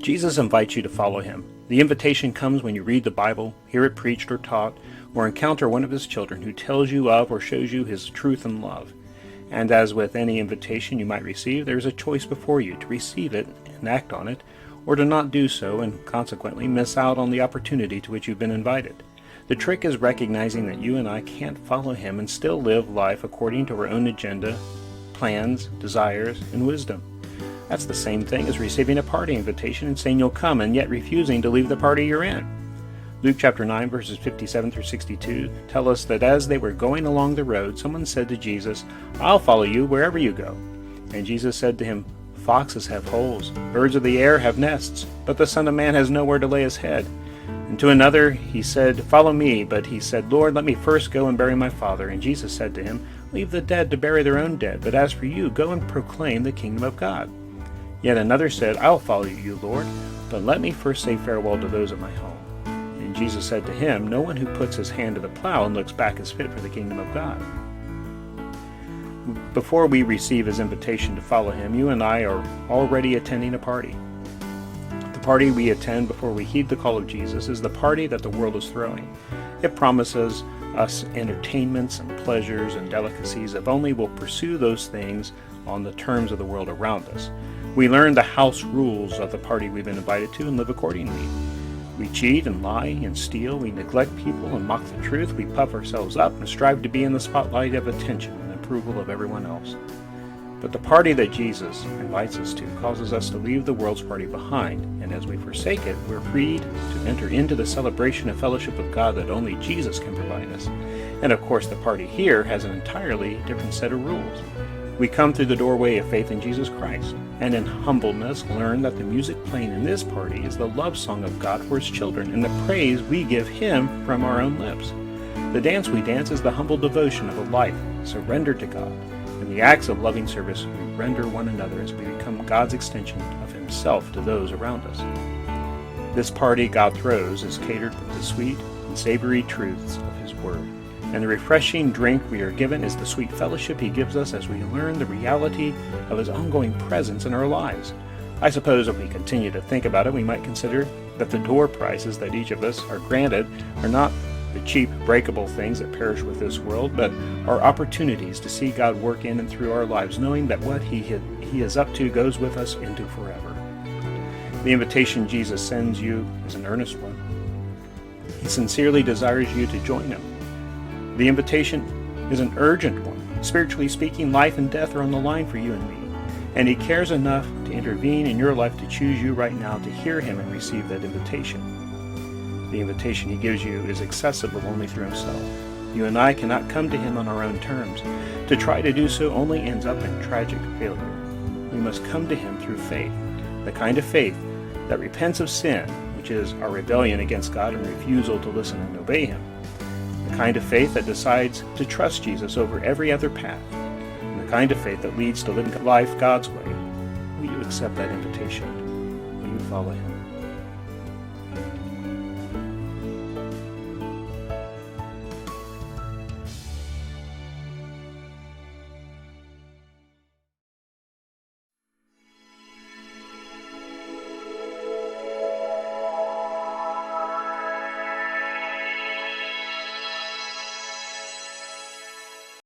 Jesus invites you to follow him. The invitation comes when you read the Bible, hear it preached or taught, or encounter one of his children who tells you of or shows you his truth and love. And as with any invitation you might receive, there is a choice before you to receive it and act on it, or to not do so and consequently miss out on the opportunity to which you've been invited. The trick is recognizing that you and I can't follow him and still live life according to our own agenda, plans, desires, and wisdom. That's the same thing as receiving a party invitation and saying you'll come and yet refusing to leave the party you're in. Luke chapter 9 verses 57 through 62 tell us that as they were going along the road, someone said to Jesus, "I'll follow you wherever you go." And Jesus said to him, "Foxes have holes, birds of the air have nests, but the Son of Man has nowhere to lay his head." And to another he said, "Follow me." But he said, "Lord, let me first go and bury my father." And Jesus said to him, "Leave the dead to bury their own dead, but as for you, go and proclaim the kingdom of God." Yet another said, "I'll follow you, Lord, but let me first say farewell to those at my home." And Jesus said to him, "No one who puts his hand to the plow and looks back is fit for the kingdom of God." Before we receive his invitation to follow him, you and I are already attending a party. The party we attend before we heed the call of Jesus is the party that the world is throwing. It promises us entertainments and pleasures and delicacies if only we'll pursue those things on the terms of the world around us. We learn the house rules of the party we've been invited to and live accordingly. We cheat and lie and steal. We neglect people and mock the truth. We puff ourselves up and strive to be in the spotlight of attention and approval of everyone else. But the party that Jesus invites us to causes us to leave the world's party behind, and as we forsake it, we're freed to enter into the celebration and fellowship of God that only Jesus can provide us. And of course, the party here has an entirely different set of rules. We come through the doorway of faith in Jesus Christ, and in humbleness learn that the music playing in this party is the love song of God for his children, and the praise we give him from our own lips. The dance we dance is the humble devotion of a life surrendered to God, and the acts of loving service we render one another as we become God's extension of himself to those around us. This party God throws is catered with the sweet and savory truths of his word, and the refreshing drink we are given is the sweet fellowship he gives us as we learn the reality of his ongoing presence in our lives. I suppose if we continue to think about it, we might consider that the door prizes that each of us are granted are not the cheap, breakable things that perish with this world, but are opportunities to see God work in and through our lives, knowing that what he is up to goes with us into forever. The invitation Jesus sends you is an earnest one. He sincerely desires you to join him. The invitation is an urgent one. Spiritually speaking, life and death are on the line for you and me, and he cares enough to intervene in your life to choose you right now to hear him and receive that invitation. The invitation he gives you is accessible only through himself. You and I cannot come to him on our own terms. To try to do so only ends up in tragic failure. We must come to him through faith, the kind of faith that repents of sin, which is our rebellion against God and refusal to listen and obey him. The kind of faith that decides to trust Jesus over every other path, and the kind of faith that leads to living life God's way. Will you accept that invitation? Will you follow him?